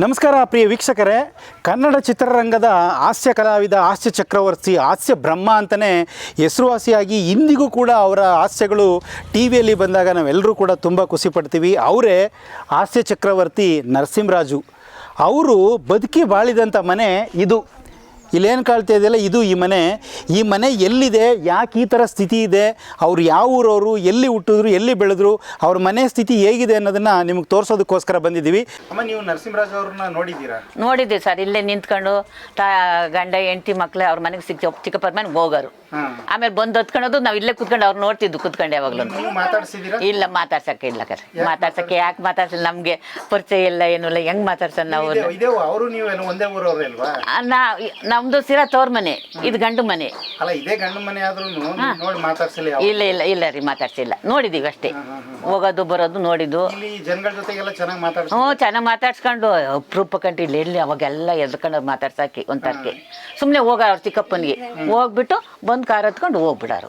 ನಮಸ್ಕಾರ ಪ್ರಿಯ ವೀಕ್ಷಕರೇ, ಕನ್ನಡ ಚಿತ್ರರಂಗದ ಹಾಸ್ಯ ಕಲಾವಿದ, ಹಾಸ್ಯ ಚಕ್ರವರ್ತಿ, ಹಾಸ್ಯ ಬ್ರಹ್ಮ ಅಂತಲೇ ಹೆಸರುವಾಸಿಯಾಗಿ ಇಂದಿಗೂ ಕೂಡ ಅವರ ಹಾಸ್ಯಗಳು ಟಿ ವಿಯಲ್ಲಿ ಬಂದಾಗ ನಾವೆಲ್ಲರೂ ಕೂಡ ತುಂಬ ಖುಷಿ ಪಡ್ತೀವಿ. ಅವರೇ ಹಾಸ್ಯ ಚಕ್ರವರ್ತಿ ನರಸಿಂಹರಾಜು. ಅವರು ಬದುಕಿ ಬಾಳಿದಂಥ ಮನೆ ಇದು. ಇಲ್ಲೇನು ಕಾಳ್ತಾ ಇದೆಯಲ್ಲ, ಇದು ಈ ಮನೆ ಎಲ್ಲಿದೆ, ಯಾಕೆ ಈ ಥರ ಸ್ಥಿತಿ ಇದೆ, ಅವ್ರು ಯಾವ ಊರವರು, ಎಲ್ಲಿ ಹುಟ್ಟಿದ್ರು, ಎಲ್ಲಿ ಬೆಳೆದ್ರು, ಅವ್ರ ಮನೆ ಸ್ಥಿತಿ ಹೇಗಿದೆ ಅನ್ನೋದನ್ನು ನಿಮಗೆ ತೋರಿಸೋದಕ್ಕೋಸ್ಕರ ಬಂದಿದ್ದೀವಿ. ಅಮ್ಮ, ನೀವು ನರಸಿಂಹರಾಜ್ ಅವ್ರನ್ನ ನೋಡಿದ್ದೀರಾ? ನೋಡಿದ್ದೀವಿ ಸರ್. ಇಲ್ಲೇ ನಿಂತ್ಕೊಂಡು ಗಂಡ ಹೆಂಡತಿ ಮಕ್ಕಳೇ ಅವ್ರ ಮನೆಗೆ ಚಿಕ್ಕಪ್ಪರ ಮನೆಗೆ ಹೋಗೋರು. ಆಮೇಲೆ ಬಂದು ಹೊತ್ಕೊಳ್ಳೋದು, ನಾವು ಇಲ್ಲೇ ಕುತ್ಕೊಂಡು ಅವ್ರು ನೋಡ್ತಿದ್ದು ಕುತ್ಕೊಂಡು ಯಾವಾಗಲೂ. ಇಲ್ಲ, ಮಾತಾಡ್ಸಕ್ಕೆ ಇಲ್ಲ ಕರೆ. ಮಾತಾಡ್ಸಕ್ಕೆ ಯಾಕೆ ಮಾತಾಡ್ಸಿಲ್ಲ, ನಮಗೆ ಪರಿಚಯ ಇಲ್ಲ, ಏನೂ ಇಲ್ಲ, ಹೆಂಗೆ ಮಾತಾಡ್ಸೋಣ ನಾವು? ನಮ್ದು ಸಿರಾ ತೋರ್ ಮನೆ, ಇದು ಗಂಡು ಮನೆ. ಇಲ್ಲ ಇಲ್ಲ ಇಲ್ಲ ರೀ, ಮಾತಾಡ್ಸಿಲ್ಲ. ನೋಡಿದೀವಿ ಅಷ್ಟೇ, ಹೋಗೋದು ಬರೋದು ನೋಡಿದ್ದು. ಚೆನ್ನಾಗಿ ಮಾತಾಡ್ಸ್ಕೊಂಡು ಅಪ್ರೂಪ ಕಂಡು ಇಲ್ಲಿ ಎಲ್ಲಿ ಅವಾಗೆಲ್ಲ ಎದ್ಕೊಂಡು ಮಾತಾಡ್ಸಾಕಿ ಒಂಥರಕ್ಕೆ ಸುಮ್ಮನೆ ಹೋಗ ಅವ್ರ ಚಿಕ್ಕಪ್ಪನಿಗೆ ಹೋಗ್ಬಿಟ್ಟು ಬಂದು ಕಾರ್ ಹತ್ಕೊಂಡು ಹೋಗ್ಬಿಡಾರು.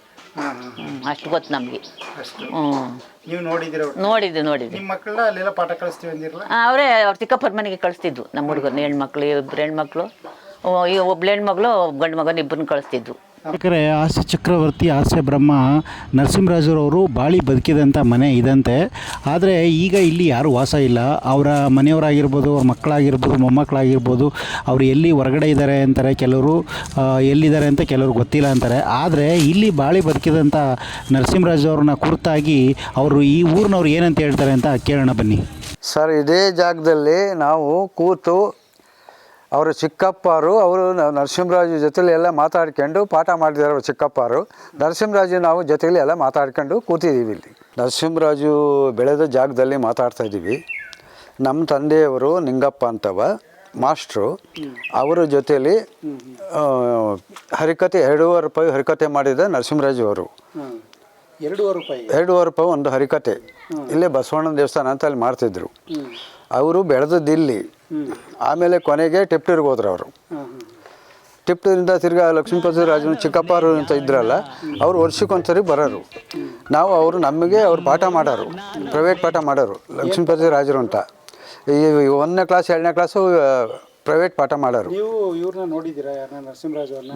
ಅಷ್ಟು ಗೊತ್ತು ನಮಗೆ. ನೋಡಿದ್ವಿ. ಅವರೇ ಅವ್ರ ಚಿಕ್ಕಪ್ಪರ ಮನೆಗೆ ಕಳಿಸ್ತಿದ್ವು ನಮ್ಮ ಹುಡುಗರು. ಹೆಣ್ಮಕ್ಳು, ಇಬ್ಬರು ಹೆಣ್ಮಕ್ಳು, ಈ ಒಬ್ಳು ಹೆಣ್ಮಗಳು, ಗಂಡು ಮಗನ ಇಬ್ಬರನ್ನ ಕಳಿಸ್ತಿದ್ವು. ಯಾಕಂದರೆ ಹಾಸ್ಯ ಚಕ್ರವರ್ತಿ, ಹಾಸ್ಯ ಬ್ರಹ್ಮ ನರಸಿಂಹರಾಜರವರು ಬಾಳಿ ಬದುಕಿದಂಥ ಮನೆ ಇದಂತೆ. ಆದರೆ ಈಗ ಇಲ್ಲಿ ಯಾರೂ ವಾಸ ಇಲ್ಲ. ಅವರ ಮನೆಯವರಾಗಿರ್ಬೋದು, ಅವ್ರ ಮಕ್ಕಳಾಗಿರ್ಬೋದು, ಮೊಮ್ಮಕ್ಕಳಾಗಿರ್ಬೋದು, ಅವರು ಎಲ್ಲಿ ಹೊರಗಡೆ ಇದ್ದಾರೆ ಅಂತಾರೆ ಕೆಲವರು, ಎಲ್ಲಿದ್ದಾರೆ ಅಂತ ಕೆಲವರು ಗೊತ್ತಿಲ್ಲ ಅಂತಾರೆ. ಆದರೆ ಇಲ್ಲಿ ಬಾಳಿ ಬದುಕಿದಂಥ ನರಸಿಂಹರಾಜವ್ರನ್ನ ಕುರಿತಾಗಿ ಅವರು ಈ ಊರಿನವ್ರು ಏನಂತ ಹೇಳ್ತಾರೆ ಅಂತ ಕೇಳೋಣ ಬನ್ನಿ. ಸರ್, ಇದೇ ಜಾಗದಲ್ಲಿ ನಾವು ಕೂತು ಅವರು ಚಿಕ್ಕಪ್ಪರು, ಅವರು ನರಸಿಂಹರಾಜು ಜೊತೆಲಿ ಎಲ್ಲ ಮಾತಾಡ್ಕೊಂಡು ಪಾಠ ಮಾಡಿದ್ದಾರೆ. ಅವರು ಚಿಕ್ಕಪ್ಪರು, ನರಸಿಂಹರಾಜು ನಾವು ಜೊತೆಲಿ ಎಲ್ಲ ಮಾತಾಡ್ಕೊಂಡು ಕೂತಿದ್ದೀವಿ. ಇಲ್ಲಿ ನರಸಿಂಹರಾಜು ಬೆಳೆದ ಜಾಗದಲ್ಲಿ ಮಾತಾಡ್ತಾಯಿದ್ದೀವಿ. ನಮ್ಮ ತಂದೆಯವರು ನಿಂಗಪ್ಪ ಅಂತವ ಮಾಸ್ಟ್ರು, ಅವರ ಜೊತೆಲಿ ಹರಿಕತೆ 2.5 ರೂಪಾಯಿ ಹರಿಕತೆ ಮಾಡಿದ ನರಸಿಂಹರಾಜು ಅವರು. 2.5 ರೂಪಾಯಿ ಒಂದು ಹರಿಕತೆ ಇಲ್ಲೇ ಬಸವಣ್ಣನ ದೇವಸ್ಥಾನ ಅಂತ ಅಲ್ಲಿ ಮಾಡ್ತಿದ್ರು. ಅವರು ಬೆಳೆದದ್ದಿಲ್ಲಿ. ಆಮೇಲೆ ಕೊನೆಗೆ ಟಿಪ್ಟೂರಿಗೆ ಹೋದ್ರು. ಅವರು ಟಿಪ್ಟೂರಿಂದ ತಿರ್ಗಾ ಲಕ್ಷ್ಮೀಪತಿ ರಾಜನ ಚಿಕ್ಕಪ್ಪರು ಅಂತ ಇದ್ರಲ್ಲ, ಅವರು ವರ್ಷಕ್ಕೊಂದ್ಸರಿ ಬರೋರು. ನಾವು ಅವರು ನಮಗೆ ಅವ್ರು ಪಾಠ ಮಾಡೋರು, ಪ್ರೈವೇಟ್ ಪಾಠ ಮಾಡೋರು, ಲಕ್ಷ್ಮೀಪತಿ ರಾಜರು ಅಂತ. ಈ 1ನೇ ಕ್ಲಾಸ್ 2ನೇ ಕ್ಲಾಸು ಪ್ರೈವೇಟ್ ಪಾಠ ಮಾಡೋರು.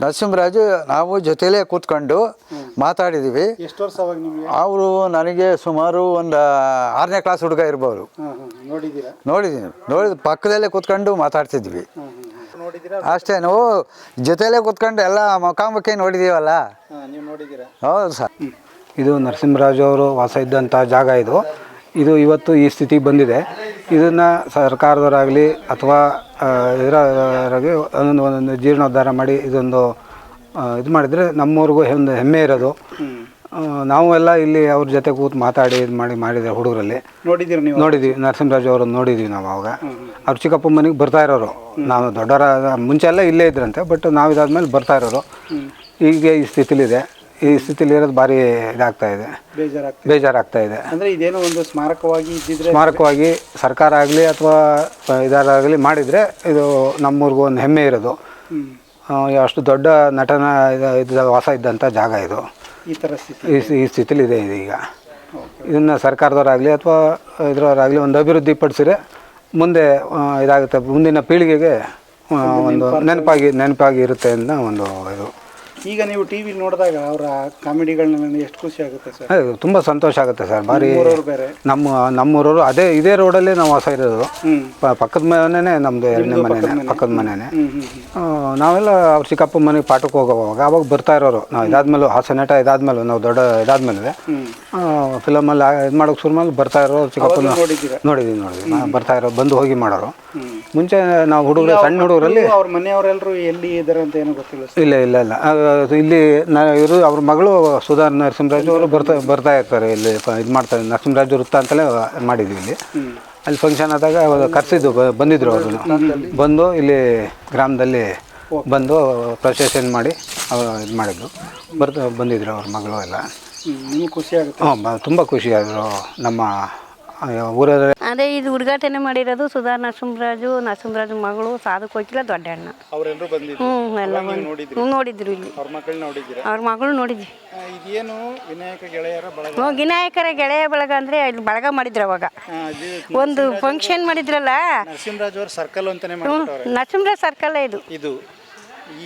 ನರಸಿಂಹರಾಜು ನಾವು ಜೊತೆಲೇ ಕೂತ್ಕೊಂಡು ಮಾತಾಡಿದ್ದೀವಿ. ಅವರು ನನಗೆ ಸುಮಾರು ಒಂದು 6ನೇ ಕ್ಲಾಸ್ ಹುಡುಗ ಇರ್ಬೋದು. ನೋಡಿದ ಪಕ್ಕದಲ್ಲೇ ಕೂತ್ಕೊಂಡು ಮಾತಾಡ್ತಿದ್ವಿ ಅಷ್ಟೇ. ನಾವು ಜೊತೆಲೇ ಕೂತ್ಕೊಂಡು ಎಲ್ಲ ಮುಖಾಮುಖಿ ನೋಡಿದೀವಲ್ಲ. ಹೌದು ಸರ್. ಇದು ನರಸಿಂಹರಾಜು ಅವರು ವಾಸ ಇದ್ದಂಥ ಜಾಗ. ಇದು ಇವತ್ತು ಈ ಸ್ಥಿತಿಗೆ ಬಂದಿದೆ. ಇದನ್ನು ಸರ್ಕಾರದವರಾಗಲಿ ಅಥವಾ ಇದರಾಗಿ ಒಂದೊಂದು ಜೀರ್ಣೋದ್ಧಾರ ಮಾಡಿ ಇದೊಂದು ಇದು ಮಾಡಿದರೆ ನಮ್ಮವ್ರಿಗೂ ಒಂದು ಹೆಮ್ಮೆ ಇರೋದು. ನಾವು ಎಲ್ಲ ಇಲ್ಲಿ ಅವ್ರ ಜೊತೆ ಕೂತು ಮಾತಾಡಿ ಇದು ಮಾಡಿದೆ. ಹುಡುಗರಲ್ಲಿ ನೋಡಿದ್ವಿ, ನರಸಿಂಹರಾಜು ಅವ್ರನ್ನ ನೋಡಿದ್ವಿ ನಾವು. ಅವಾಗ ಅವ್ರ ಚಿಕ್ಕಪ್ಪ ಮನೆಗೆ ಬರ್ತಾ ಇರೋರು. ನಾವು ದೊಡ್ಡವರ ಮುಂಚೆ ಎಲ್ಲ ಇಲ್ಲೇ ಇದ್ರಂತೆ, ಬಟ್ ನಾವು ಇದಾದ್ಮೇಲೆ ಬರ್ತಾ ಇರೋರು. ಈಗ ಈ ಸ್ಥಿತಿಲಿದೆ. ಈ ಸ್ಥಿತಿಲಿ ಇರೋದು ಭಾರಿ ಇದಾಗ್ತಾ ಇದೆ, ಬೇಜಾರಾಗ್ತಾ ಇದೆ. ಅಂದರೆ ಇದೇನೋ ಒಂದು ಸ್ಮಾರಕವಾಗಿ ಸರ್ಕಾರ ಆಗಲಿ ಅಥವಾ ಇದಾರಾಗಲಿ ಮಾಡಿದರೆ ಇದು ನಮ್ಮೂರಿಗೂ ಒಂದು ಹೆಮ್ಮೆ ಇರೋದು. ಅಷ್ಟು ದೊಡ್ಡ ನಟನ ವಾಸ ಇದ್ದಂಥ ಜಾಗ ಇದು. ಈ ಸ್ಥಿತಿಲಿದೆ ಇದು. ಈಗ ಇದನ್ನು ಸರ್ಕಾರದವರಾಗಲಿ ಅಥವಾ ಇದರವರಾಗಲಿ ಒಂದು ಅಭಿವೃದ್ಧಿ ಪಡಿಸಿದ್ರೆ ಮುಂದೆ ಇದಾಗುತ್ತೆ, ಮುಂದಿನ ಪೀಳಿಗೆಗೆ ಒಂದು ನೆನಪಾಗಿ ಇರುತ್ತೆ ಅನ್ನೋ ಒಂದು ಇದು. ಈಗ ನೀವು ಟಿ ವಿ ನೋಡಿದಾಗ ಅವರ ಕಾಮಿಡಿಗಳನ್ನ ಎಷ್ಟು ಖುಷಿ ಆಗುತ್ತೆ ಸರ್? ತುಂಬ ಸಂತೋಷ ಆಗುತ್ತೆ ಸರ್. ಭಾರಿ ನಮ್ಮೂರವರು ಇದೇ ರೋಡಲ್ಲೇ ನಾವು ವಾಸ ಇರೋದು. ಪಕ್ಕದ ಮನೆಯೇ ನಮ್ಮದು, 2ನೇ ಮನೆಯೇ, ಪಕ್ಕದ ಮನೆಯೇ. ನಾವೆಲ್ಲ ಅವ್ರ ಚಿಕ್ಕಪ್ಪ ಮನೆಗೆ ಪಾಠಕ್ಕೆ ಹೋಗೋವಾಗ ಅವಾಗ ಬರ್ತಾ ಇರೋರು. ನಾವು ಇದಾದ್ಮೇಲೆ ಹಾಸ್ಯ ನಟ ಇದಾದ್ಮೇಲೆ ನಾವು ದೊಡ್ಡ ಇದಾದ್ಮೇಲೆ ಫಿಲಮಲ್ಲಿ ಇದು ಮಾಡೋಕೆ ಶುರು ಮೇಲೆ ಬರ್ತಾ ಇರೋ ಚಿಕ್ಕಪ್ಪನ ನೋಡಿದ್ವಿ ಬರ್ತಾ ಇರೋ, ಬಂದು ಹೋಗಿ ಮಾಡೋರು. ಮುಂಚೆ ನಾವು ಹುಡುಗರು, ಸಣ್ಣ ಹುಡುಗರಲ್ಲಿ ಅವ್ರ ಮನೆಯವರೆಲ್ಲರೂ ಎಲ್ಲಿ ಇದ್ದಾರೆ ಅಂತ ಏನೋ ಗೊತ್ತಿಲ್ಲ. ಇಲ್ಲ ಇಲ್ಲಿ ಇವರು ಅವ್ರ ಮಗಳು ಸುಧಾ ನರಸಿಂಹರಾಜು ಅವರು ಬರ್ತಾ ಇರ್ತಾರೆ. ಇಲ್ಲಿ ಇದು ಮಾಡ್ತಾರೆ, ನರಸಿಂಹರಾಜು ವೃತ್ತ ಅಂತಲೇ ಮಾಡಿದ್ವಿ. ಇಲ್ಲಿ ಅಲ್ಲಿ ಫಂಕ್ಷನ್ ಆದಾಗ ಕರೆಸಿದ್ದು, ಬಂದಿದ್ರು ಅವರು. ಬಂದು ಇಲ್ಲಿ ಗ್ರಾಮದಲ್ಲಿ ಬಂದು ಪ್ರೊಸೆಷನ್ ಮಾಡಿ ಇದು ಮಾಡಿದ್ದು ಬಂದಿದ್ರು ಅವ್ರ ಮಗಳು ಎಲ್ಲ. ಖುಷಿ ಆಗುತ್ತೆ. ತುಂಬ ಖುಷಿಯಾದರು ನಮ್ಮ ಊರಲ್ಲಿ. ಅದೇ ಇದು ಹುಡುಗಾಟನೆ ಮಾಡಿರೋದು ಸುಧಾ ನರಸಿಂಹರಾಜು ಮಗಳು ಸಾಧು ಕೋಕಿಲ ದೊಡ್ಡ ಅಣ್ಣ. ಅವರೆಲ್ಲರೂ ಬಂದಿದ್ರು. ಎಲ್ಲ ಅವಾಗ ನೀವು ನೋಡಿದ್ರಿ? ನೋಡಿದ್ರು ಇಲ್ಲಿ. ಅವ್ರ ಮಕ್ಕಳನ್ನ ನೋಡಿದ್ದೀರಾ? ಅವ್ರ ಮಗಳು ನೋಡಿದ್ವಿ. ಇದೇನು ವಿನಾಯಕ ಗೆಳೆಯರ ಬಳಗ? ವಿನಾಯಕರ ಗೆಳೆಯ ಬಳಗ ಅಂದರೆ ಇಲ್ಲಿ ಬಳಗ ಮಾಡಿದ್ರು ಅವಾಗ. ಒಂದು ಫಂಕ್ಷನ್ ಮಾಡಿದ್ರಲ್ಲ, ನರಸಿಂಹರಾಜ್ ಅವ್ರ ಸರ್ಕಲ್ ಅಂತಾನೆ ಮಾಡ್ಬಿಟ್ಟವ್ರೆ. ನರಸಿಂಹರಾಜ್ ಸರ್ಕಲ್ ಇದು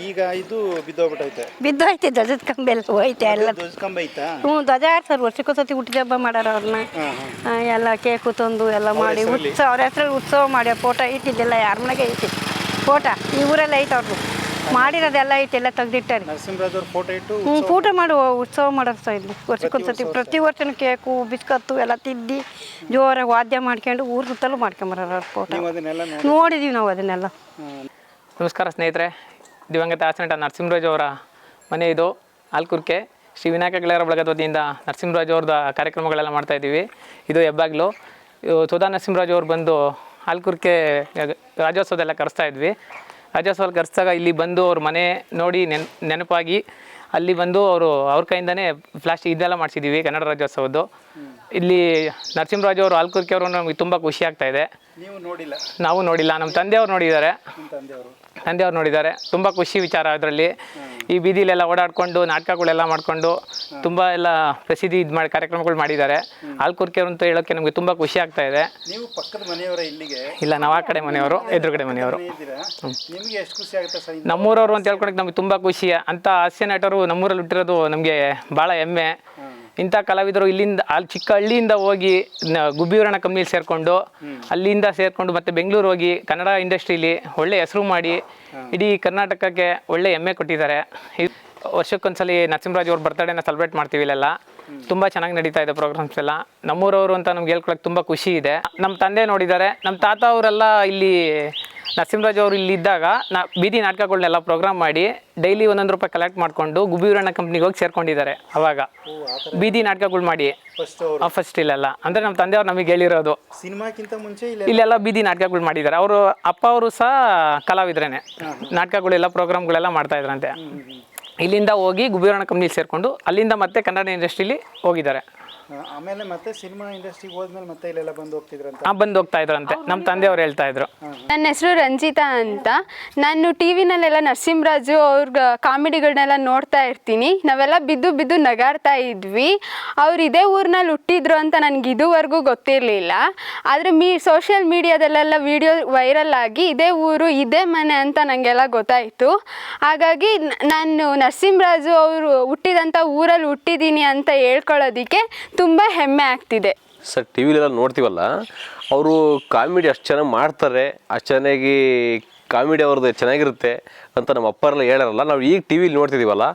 ಈಗ ಇದು ಬಿದ್ದೋಗ್ಬಿಟ್ಟೈತೆ. ಬಿದ್ದೋಯ್ತು, ಧ್ವಜದ ಕಂಬ ಎಲ್ಲ ಹೋಯ್ತೆ ಎಲ್ಲ. ಧ್ವಜ ಕಂಬ ಐತಾ? ಧ್ವಜ ಆಡ್ತಾರೆ, ವರ್ಷಕ್ಕೊಂದ್ಸತಿ ಹುಟ್ಟಿದ ಹಬ್ಬ ಮಾಡ್ಯಾರ ಅವ್ರನ್ನ. ಎಲ್ಲ ಕೇಕು ತಂದು ಎಲ್ಲ ಮಾಡಿ ಉತ್ಸವ, ಅವ್ರ ಹೆಸರಲ್ಲಿ ಉತ್ಸವ ಮಾಡಿ ಫೋಟೋ ಇಟ್ಟಿದ್ದೆಲ್ಲ ಯಾರ ಮನೆಗೆ ಐತಿ ಫೋಟೋ, ಈ ಊರೆಲ್ಲ ಐತೆ ಅವ್ರದ್ದು ಮಾಡಿರೋದೆಲ್ಲ ಐತೆ, ಎಲ್ಲ ತೆಗ್ದಿಟ್ಟಾರೆ. ನರಸಿಂಹರಾಜ್ ಅವ್ರ ಫೋಟೋ ಇಟ್ಟು ಊಟ ಮಾಡುವ ಉತ್ಸವ ಮಾಡೋದು ಇಲ್ಲಿ ವರ್ಷಕ್ಕೊಂದ್ಸತಿ. ಪ್ರತಿ ವರ್ಷನೂ ಕೇಕು ಬಿಸ್ಕತ್ತು ಎಲ್ಲ ತಿದ್ದಿ ಜೋರಾಗಿ ವಾದ್ಯ ಮಾಡ್ಕೊಂಡು ಊರು ಸುತ್ತಲೂ ಮಾಡ್ಕೊಂಬರೋರು ಅವ್ರ ಫೋಟೋ. ನೋಡಿದೀವಿ ನಾವು ಅದನ್ನೆಲ್ಲ. ನಮಸ್ಕಾರ ಸ್ನೇಹಿತರೆ, ದಿವಂಗತ ಹಾಸ್ಯ ನಟ ನರಸಿಂಹರಾಜ್ ಅವರ ಮನೆ ಇದು ಆಲ್ಕುರ್ಕೆ. ಶ್ರೀ ವಿನಾಯಕ ಗೆಳೆಯರ ಬಳಗದ ವತಿಯಿಂದ ನರಸಿಂಹರಾಜ್ ಅವ್ರದ್ದು ಕಾರ್ಯಕ್ರಮಗಳೆಲ್ಲ ಮಾಡ್ತಾಯಿದ್ದೀವಿ. ಇದು ಹೆಬ್ಬಾಗ್ಲು. ಸುಧಾ ನರಸಿಂಹರಾಜ್ ಅವ್ರು ಬಂದು ಆಲ್ಕುರ್ಕೆ ರಾಜ್ಯೋತ್ಸವದೆಲ್ಲ ಕರೆಸ್ತಾ ಇದ್ವಿ. ರಾಜ್ಯೋತ್ಸವ ಕರೆಸಿದಾಗ ಇಲ್ಲಿ ಬಂದು ಅವ್ರ ಮನೆ ನೋಡಿ ನೆನಪಾಗಿ ಅಲ್ಲಿ ಬಂದು ಅವ್ರ ಕೈಯಿಂದನೇ ಫ್ಲಾಸ್ಟಿಕ್ ಇದೆಲ್ಲ ಮಾಡಿಸಿದ್ದೀವಿ ಕನ್ನಡ ರಾಜ್ಯೋತ್ಸವದ್ದು. ಇಲ್ಲಿ ನರಸಿಂಹರಾಜ್ ಅವರು ಆಲ್ಕುರ್ಕೆ ಅವರು ನಮಗೆ ತುಂಬ ಖುಷಿ ಆಗ್ತಾ ಇದೆ. ನಾವು ನೋಡಿಲ್ಲ, ನಮ್ಮ ತಂದೆಯವ್ರು ನೋಡಿದ್ದಾರೆ. ತಂದೆಯವ್ರು ನೋಡಿದ್ದಾರೆ. ತುಂಬ ಖುಷಿ ವಿಚಾರ ಅದರಲ್ಲಿ. ಈ ಬೀದಿಲೆಲ್ಲ ಓಡಾಡಿಕೊಂಡು ನಾಟಕಗಳೆಲ್ಲ ಮಾಡಿಕೊಂಡು ತುಂಬ ಎಲ್ಲ ಪ್ರಸಿದ್ಧಿ ಇದು ಮಾಡಿ ಕಾರ್ಯಕ್ರಮಗಳು ಮಾಡಿದ್ದಾರೆ. ಆಲ್ಕುರ್ಕೆ ಅಂತ ಹೇಳೋಕ್ಕೆ ನಮಗೆ ತುಂಬ ಖುಷಿ ಆಗ್ತಾ ಇದೆ. ನೀವು ಪಕ್ಕದ ಮನೆಯವರ ಇಲ್ಲಿಗೆ? ಇಲ್ಲ, ನಾವು ಆ ಕಡೆ ಮನೆಯವರು, ಎದುರುಗಡೆ ಮನೆಯವರು. ನಿಮಗೆ ಎಷ್ಟು ಖುಷಿ ಆಗುತ್ತೆ ಸರ್? ನಮ್ಮೂರವರು ಅಂತ ಹೇಳ್ಕೊಳಕ್ಕೆ ನಮಗೆ ತುಂಬ ಖುಷಿ. ಅಂಥ ಹಾಸ್ಯ ನಟರು ನಮ್ಮೂರಲ್ಲಿ ಹುಟ್ಟಿರೋದು ನಮಗೆ ಭಾಳ ಹೆಮ್ಮೆ. ಇಂಥ ಕಲಾವಿದರು ಇಲ್ಲಿಂದ ಅಲ್ಲಿ ಚಿಕ್ಕ ಹಳ್ಳಿಯಿಂದ ಹೋಗಿ ಗುಬ್ಬಿವರಣ ಕಂಪ್ನಿಲಿ ಸೇರಿಕೊಂಡು ಅಲ್ಲಿಂದ ಸೇರಿಕೊಂಡು ಮತ್ತೆ ಬೆಂಗಳೂರು ಹೋಗಿ ಕನ್ನಡ ಇಂಡಸ್ಟ್ರೀಲಿ ಒಳ್ಳೆ ಹೆಸರು ಮಾಡಿ ಇಡೀ ಕರ್ನಾಟಕಕ್ಕೆ ಒಳ್ಳೆ ಹೆಮ್ಮೆ ಕೊಟ್ಟಿದ್ದಾರೆ. ವರ್ಷಕ್ಕೊಂದ್ಸಲಿ ನರಸಿಂಹರಾಜ್ ಅವ್ರ ಬರ್ತಡೇನ ಸೆಲೆಬ್ರೇಟ್ ಮಾಡ್ತೀವಿ ಇಲ್ಲೆಲ್ಲ. ತುಂಬ ಚೆನ್ನಾಗಿ ನಡೀತಾ ಇದೆ ಪ್ರೋಗ್ರಾಮ್ಸ್ ಎಲ್ಲ. ನಮ್ಮೂರವರು ಅಂತ ನಮ್ಗೆ ಹೇಳ್ಕೊಳಕ್ಕೆ ತುಂಬ ಖುಷಿ ಇದೆ. ನಮ್ಮ ತಂದೆ ನೋಡಿದ್ದಾರೆ, ನಮ್ಮ ತಾತ ಅವರೆಲ್ಲ ಇಲ್ಲಿ ನರಸಿಂಹರಾಜ್ ಅವರು ಇಲ್ಲಿ ಇದ್ದಾಗ ಬೀದಿ ನಾಟಕಗಳನ್ನೆಲ್ಲ ಪ್ರೋಗ್ರಾಮ್ ಮಾಡಿ ಡೈಲಿ ₹1 ಕಲೆಕ್ಟ್ ಮಾಡಿಕೊಂಡು ಗುಬ್ಬಿವರಣ ಕಂಪ್ನಿಗೆ ಹೋಗಿ ಸೇರ್ಕೊಂಡಿದ್ದಾರೆ. ಅವಾಗ ಬೀದಿ ನಾಟಕಗಳು ಮಾಡಿ ಫಸ್ಟ್ ಇಲ್ಲೆಲ್ಲ ಅಂದರೆ ನಮ್ಮ ತಂದೆಯವ್ರು ನಮಗೆ ಹೇಳಿರೋದು. ಸಿನಿಮಾಕ್ಕಿಂತ ಮುಂಚೆ ಇಲ್ಲೆಲ್ಲ ಬೀದಿ ನಾಟಕಗಳು ಮಾಡಿದ್ದಾರೆ. ಅವರು ಅಪ್ಪ ಅವರು ಸಹ ಕಲಾವಿದ್ರೇನೆ. ನಾಟಕಗಳೆಲ್ಲ ಪ್ರೋಗ್ರಾಮ್ಗಳೆಲ್ಲ ಮಾಡ್ತಾ ಇದ್ರಂತೆ. ಇಲ್ಲಿಂದ ಹೋಗಿ ಗುಬ್ಬಿವರಣ ಕಂಪ್ನಿಲಿ ಸೇರಿಕೊಂಡು ಅಲ್ಲಿಂದ ಮತ್ತೆ ಕನ್ನಡ ಇಂಡಸ್ಟ್ರೀಲಿ ಹೋಗಿದ್ದಾರೆ. ಆಮೇಲೆ ಮತ್ತೆ ಸಿನಿಮಾ ಇಂಡಸ್ಟ್ರಿಗೆ ಹೋದ್ಮೇಲೆ ಮತ್ತೆ ಇಲ್ಲೆಲ್ಲ ಬಂದು ಹೋಗ್ತಿದ್ರಂತೆ? ಬಂದು ಹೋಗ್ತಾ ಇದ್ರಂತೆ, ನಮ್ಮ ತಂದೆಯವ್ರು ಹೇಳ್ತಾ ಇದ್ರು. ನನ್ನ ಹೆಸರು ರಂಜಿತಾ ಅಂತ. ನಾನು ಟಿ ವಿನಲ್ಲೆಲ್ಲ ನರಸಿಂಹರಾಜು ಅವ್ರ ಕಾಮಿಡಿಗಳನ್ನೆಲ್ಲ ನೋಡ್ತಾ ಇರ್ತೀನಿ. ನಾವೆಲ್ಲ ಬಿದ್ದು ಬಿದ್ದು ನಗಾಡ್ತಾ ಇದ್ವಿ. ಅವ್ರು ಇದೇ ಊರಿನಲ್ಲಿ ಹುಟ್ಟಿದ್ರು ಅಂತ ನನಗೆ ಇದುವರೆಗೂ ಗೊತ್ತಿರಲಿಲ್ಲ. ಆದರೆ ಸೋಷಿಯಲ್ ಮೀಡಿಯಾದಲ್ಲೆಲ್ಲ ವಿಡಿಯೋ ವೈರಲ್ ಆಗಿ ಇದೇ ಊರು ಇದೇ ಮನೆ ಅಂತ ನನಗೆಲ್ಲ ಗೊತ್ತಾಯಿತು. ಹಾಗಾಗಿ ನಾನು ನರಸಿಂಹರಾಜು ಅವರು ಹುಟ್ಟಿದಂಥ ಊರಲ್ಲಿ ಹುಟ್ಟಿದ್ದೀನಿ ಅಂತ ಹೇಳ್ಕೊಳ್ಳೋದಕ್ಕೆ ತುಂಬ ಹೆಮ್ಮೆ ಆಗ್ತಿದೆ. ಸರ್ ಟಿ ವಿಲೆಲ್ಲ ನೋಡ್ತೀವಲ್ಲ, ಅವರು ಕಾಮಿಡಿ ಅಷ್ಟು ಚೆನ್ನಾಗಿ ಮಾಡ್ತಾರೆ, ಅಷ್ಟು ಚೆನ್ನಾಗಿ ಕಾಮಿಡಿ ಅವ್ರದ್ದು ಚೆನ್ನಾಗಿರುತ್ತೆ ಅಂತ ನಮ್ಮ ಅಪ್ಪರೆಲ್ಲ ಹೇಳಾರಲ್ಲ. ನಾವು ಈಗ ಟಿ ವಿಲಿ ನೋಡ್ತಿದ್ದೀವಲ್ಲ,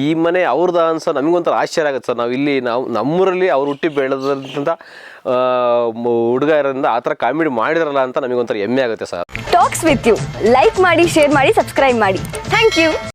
ಈ ಮನೆ ಅವ್ರದ್ದು ಅನ್ಸೋ ನಮಗೊಂಥರ ಆಶ್ಚರ್ಯ ಆಗುತ್ತೆ ಸರ್. ನಾವು ಇಲ್ಲಿ ನಮ್ಮೂರಲ್ಲಿ ಅವ್ರು ಹುಟ್ಟಿ ಬೆಳೆದಂಥ ಹುಡುಗ ಇರೋದ್ರಿಂದ ಆ ಥರ ಕಾಮಿಡಿ ಮಾಡಿದ್ರಲ್ಲ ಅಂತ ನಮಗೊಂಥರ ಹೆಮ್ಮೆ ಆಗುತ್ತೆ sir. Talks with you like ಮಾಡಿ, ಶೇರ್ ಮಾಡಿ, ಸಬ್ಸ್ಕ್ರೈಬ್ ಮಾಡಿ. Thank you.